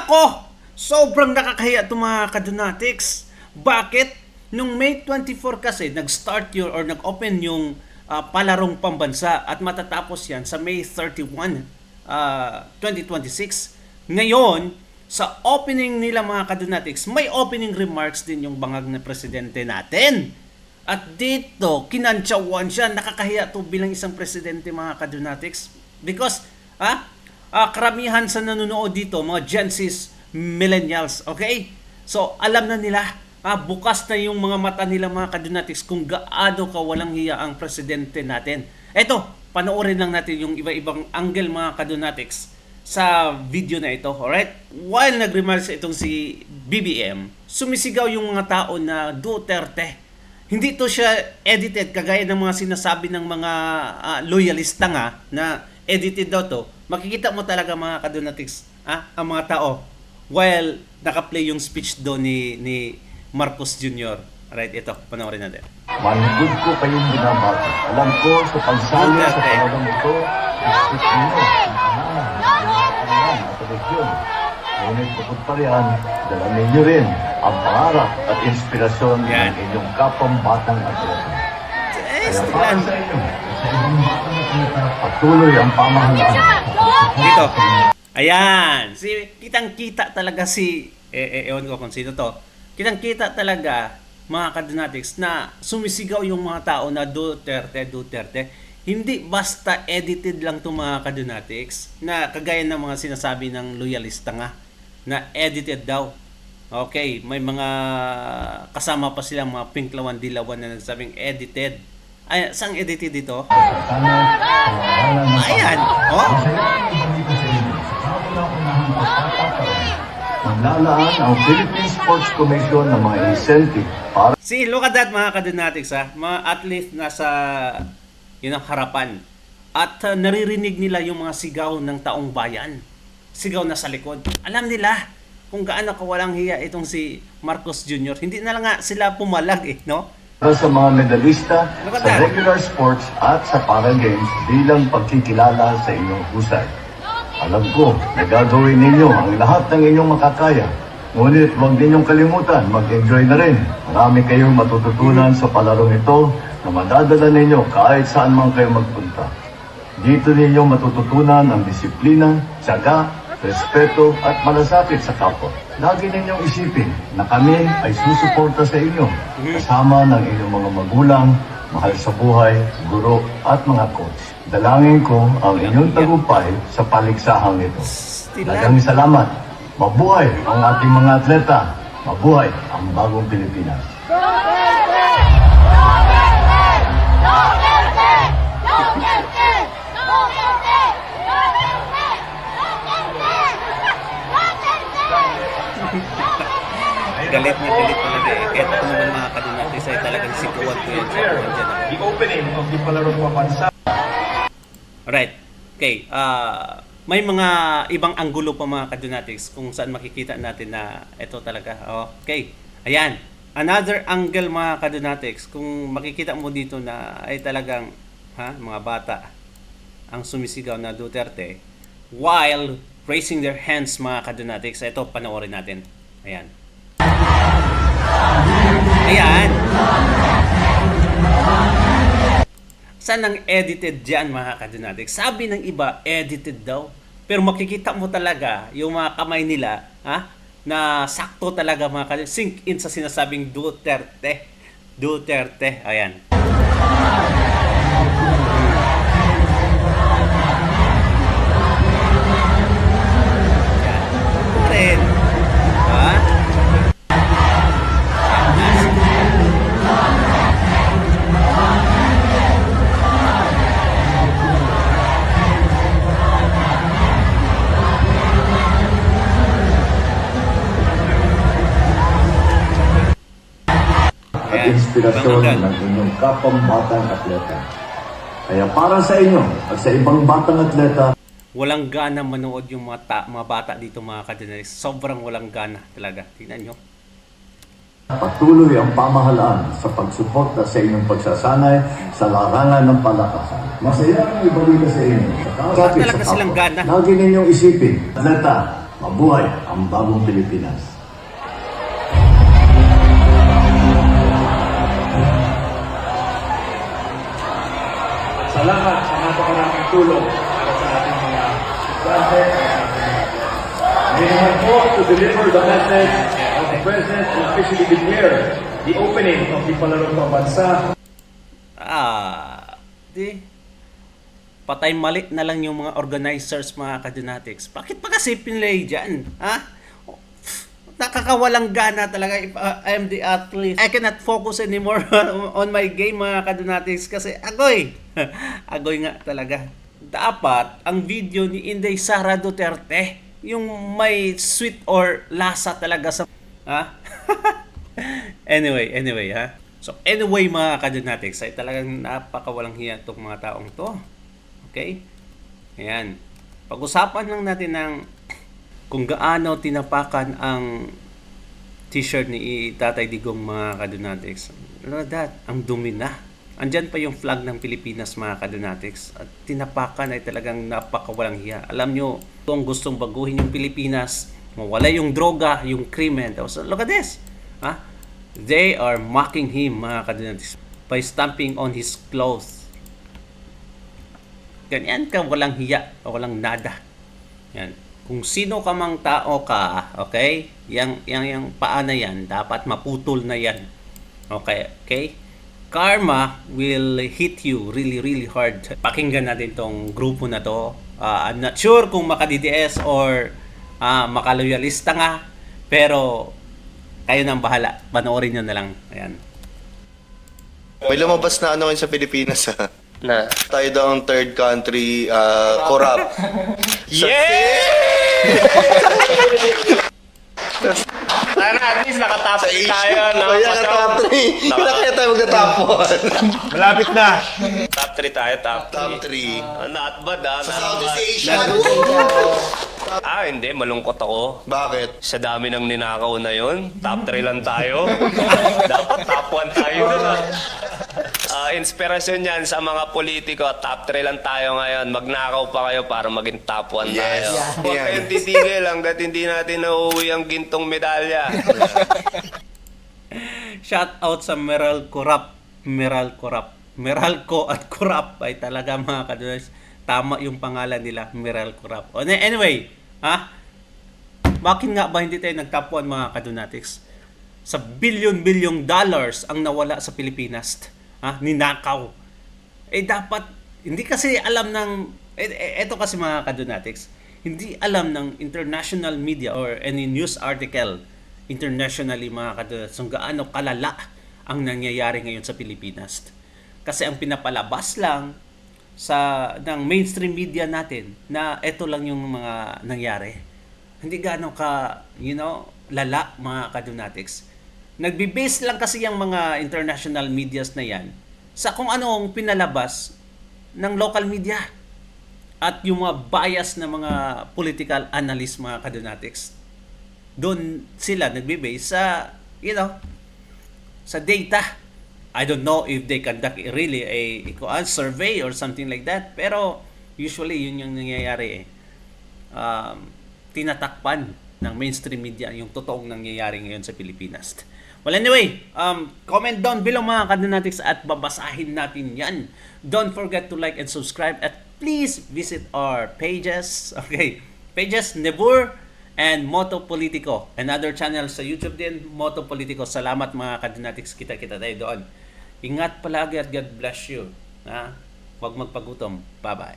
Nako, sobrang nakakahiya itong mga kadonatics. Bakit? Nung May 24 kasi, nag-start yun or nag-open yung palarong pambansa at matatapos yan sa May 31, 2026. Ngayon, sa opening nila mga kadonatics, may opening remarks din yung bangag na presidente natin. At dito, kinantsawan siya. Nakakahiya to bilang isang presidente mga kadonatics. Because, karamihan sa nanonood dito, mga Gen Zs, millennials, okay? So, alam na nila, bukas na yung mga mata nila mga kadonatics kung gaano kawalang hiya ang presidente natin. Eto, panoorin lang natin yung iba-ibang angle mga kadonatics sa video na ito, alright? While nag-remarks itong si BBM, sumisigaw yung mga tao na Duterte. Hindi to siya edited kagaya ng mga sinasabi ng mga loyalista nga na edited daw to. Makikita mo talaga mga kadonatics, ang mga tao while naka-play yung speech do ni Marcos Jr. Alright, ito, panoorin natin. Manigod ko kayong binabati. Alam ko sa pagsali sa pangalang ito, speech ninyo, at eleksyon. Ngunit bukod pa riyan, dala ninyo rin ang pangarap at inspirasyon ng inyong kapambatang atleta. Kaya para sa inyo, sa inyong batang atleta, patuloy ang pamahalaan. Dito. Ayan. Kitang-kita talaga ewan ko kung sino to. Kitang-kita talaga, mga kadonatics, na sumisigaw yung mga tao na Duterte, Duterte. Hindi basta edited lang to mga kadonatics, na kagaya ng mga sinasabi ng loyalista nga, na edited daw. Okay, may mga kasama pa silang mga pinklawan dilawan na nagsabing edited. Ay, saan edited dito? Ayan. Oh. Maglalaan ang Philippine Sports Commission ng mga incentive para Look at that mga kadonatics, mga athlete nasa harapan. At naririnig nila yung mga sigaw ng taong bayan. Sigaw na sa likod. Alam nila kung gaano kawalang hiya itong si Marcos Jr. Hindi na lang nga sila pumalag no? para sa mga medalista sa regular sports at sa para games bilang pagkikilala sa inyong husay. Alam ko na gagawin ninyo ang lahat ng inyong makakaya. Ngunit huwag ninyong kalimutan, mag-enjoy na rin. Marami kayong matututunan sa palarong ito na madadala ninyo kahit saan man kayo magpunta. Dito ninyo matututunan ang disiplina, tiyaga, respeto at malasakit sa kapwa. Lagi ninyong isipin na kami ay susuporta sa inyo, kasama ng inyong mga magulang, mahal sa buhay, guro at mga coach. Dalangin ko ang inyong tagumpay sa paliksahang ito. Dagang salamat. Mabuhay ang ating mga atleta. Mabuhay ang bagong Pilipinas. Galit talaga eh. Kaya ako naman mga kadonatics ay talagang sikuwan ko yan. The opening of the palarong pambansa. Alright. Okay. May mga ibang anggulo pa mga kadonatics kung saan makikita natin na ito talaga. Okay. Ayan. Another angle mga kadonatics. Kung makikita mo dito na ay talagang mga bata ang sumisigaw na Duterte while raising their hands mga kadonatics. Ito, panoorin natin. Ayan. Ayan. Saan ang edited dyan mga kadonatics? Sabi ng iba, edited daw. Pero makikita mo talaga yung mga kamay nila na sakto talaga mga kadonatics. Sink in sa sinasabing Duterte. Duterte. Ayan. Ayan. At inspirasyon ng inyong kapambatang atleta. Kaya para sa inyo at sa ibang batang atleta, walang gana manood yung mga bata dito mga kadonatics. Sobrang walang gana talaga. Tingnan nyo. patuloy ang pamahalaan sa pagsuporta sa inyong pagsasanay sa larangan ng palakasan. Masaya ang ibalita sa inyo. Sa talaga silang gana. Lagi ninyong isipin, atleta, Mabuhay ang bagong Pilipinas. Salamat sa napakaraming tulong para sa ating mga estudyante. We have more to deliver the message of the President to officially declare the opening of the Palarong Pambansa. Di patay mali na lang yung mga organizers, mga kadunatics. Bakit pa kasi pinlay dyan? Ha? Nakakawalang gana talaga if I am the athlete. I cannot focus anymore on my game, mga kadunatics, kasi agoy. Agoy nga talaga. Dapat ang video ni Inday Sara Duterte, yung may sweet or lasa talaga sa... Ha? Anyway, ha? So, anyway, mga kadunatics, ay talagang napakawalang hiya itong mga taong to. Okay? Ayan. Pag-usapan lang natin ng kung gaano tinapakan ang t-shirt ni Tatay Digong, mga kadunatics. Look at that, ang dumi na. Andyan pa yung flag ng Pilipinas, mga kadunatics. At tinapakan ay talagang napakawalang hiya. Alam nyo, kung gustong baguhin yung Pilipinas, mawala yung droga, yung krimen. So, look at this. Ha? They are mocking him, mga kadunatics, by stamping on his clothes. Ganyan ka, walang hiya o walang nada. Yan. Kung sino ka mang tao ka, okay? Yang paa na yan, dapat maputol na yan. Okay? Karma will hit you really, really hard. Pakinggan natin tong grupo na to. I'm not sure kung makadidies or makaloyalista nga. Pero, kayo nang bahala. Panoorin nyo na lang. Ayan. May lumabas na ano ngayon sa Pilipinas ha. Na. Tayo daw ang third country corrupt. Sana at least nakatapos tayo. Kaya ka top 3. Wala kaya tayo magtatapon. Malapit na. Top 3 tayo, top 3. Top 3. Not bad Sa not Southeast bad. Asia. Hindi. Malungkot ako. Bakit? Sa dami ng ninakaw na yon, top 3 lang tayo. Dapat top 1 tayo na. Inspirasyon yan sa mga politiko. Top 3 lang tayo ngayon. Magnakaw pa kayo para maging top 1 Yes. tayo. Huwag Yan. kayong titigil hanggat hindi natin nauuwi ang gintong medalya. Shout out sa Meralco at Corrupt ay talaga, mga kadunatics. Tama yung pangalan nila, Meralco Corrupt. Anyway, ha? Bakit nga ba hindi tayo nag-top 1, mga kadunatics? Sa billion dollars ang nawala sa Pilipinas. Ha? Ninakaw. Dapat, hindi kasi alam ng, eto kasi, mga kadunatics, hindi alam ng international media or any news article internationally, mga kadunatics, kung gaano kalala ang nangyayari ngayon sa Pilipinas. Kasi ang pinapalabas lang ng mainstream media natin na eto lang yung mga nangyari. Hindi gaano ka, lala, mga kadunatics. Nagbe-base lang kasi yung mga international medias na yan sa kung anong pinalabas ng local media at yung mga bias na mga political analyst, mga kadunatics. Doon sila nagbe-base sa, sa data. I don't know if they conduct really a survey or something like that, pero usually yun yung nangyayari. Tinatakpan ng mainstream media yung totoong nangyayari ngayon sa Pilipinas. Well, anyway, comment down below, mga kadunatics, at babasahin natin yan. Don't forget to like and subscribe, at please visit our pages. Okay, pages Nebur and Moto Politico. Another channel sa YouTube din, Moto Politico. Salamat, mga kadunatics, kita-kita tayo doon. Ingat palagi at God bless you. Huwag magpagutom. Bye-bye.